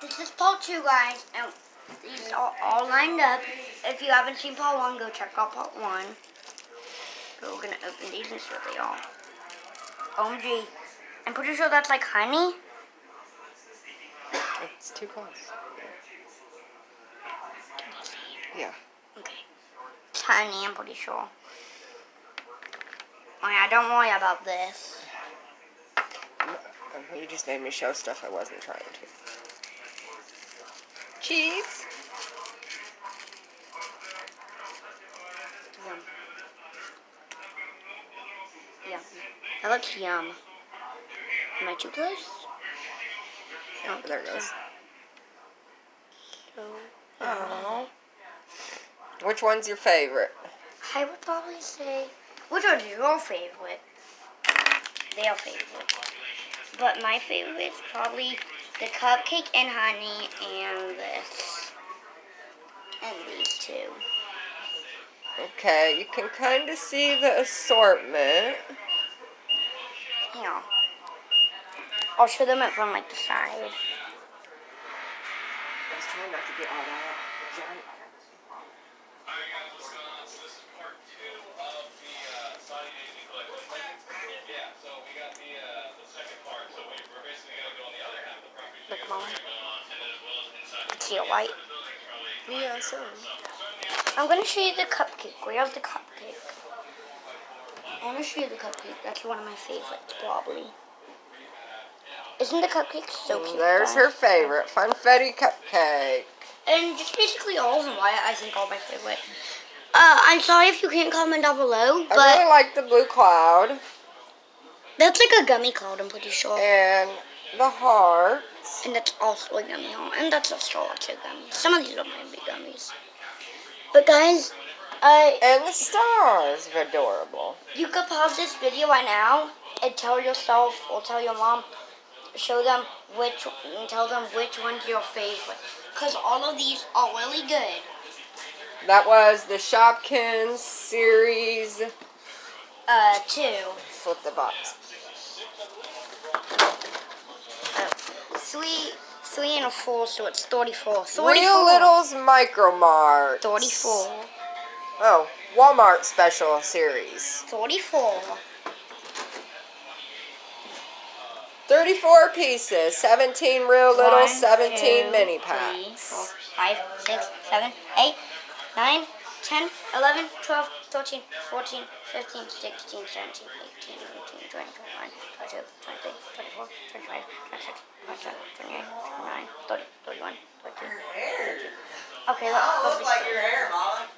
This is part 2, guys, and these are all lined up. If you haven't seen part 1, go check out part 1. We're gonna open these and see what they are. OMG. I'm pretty sure that's like honey. It's too close. Yeah. Okay. It's honey, I'm pretty sure. Oh yeah, don't worry about this. You just made me show stuff I wasn't trying to. Cheese. Yum. Yeah. That looks yum. Am I too close? Oh, there it goes. So, oh. Which one's your favorite? I would probably say, which one's your favorite? Their favorite. But my favorite is probably the cupcake and honey and this. And these two. Okay, you can kind of see the assortment. Yeah. I'll show them it from like the side. I was trying not to get all that giant. Look, Mom. See it white? Yeah, so. I'm going to show you the cupcake. Where's the cupcake? I want to show you the cupcake. That's one of my favorites, probably. Isn't the cupcake so cute? There's her favorite, Funfetti cupcake. And just basically all of them, I think all my favorite. I'm sorry if you can't comment down below, but I really like the blue cloud. That's like a gummy cloud, I'm pretty sure. And the hearts. And that's also a gummy heart. And that's also a gummy. Some of these are might be gummies. But guys, and the stars are adorable. You could pause this video right now and tell yourself or tell your mom, tell them which one's your favorite. Because all of these are really good. That was the Shopkins series. 2. Flip the box. 3 and a 4, so it's 34. Real Littles Micro Mart. 34. Oh, Wal-Mart special series. 34. 34 pieces. 17 Real Littles, 1, 17 2, mini 3, packs. 4, 5, 6, 7, 8, 9, 10, 11, 12, 13, 14, 15, 16, 17, 18, 19, 20, 21, 22, 23, 24, 25, 26, 27, 28, 29, 30, 31, 32, 33. Okay, I don't look like your hair, Mama.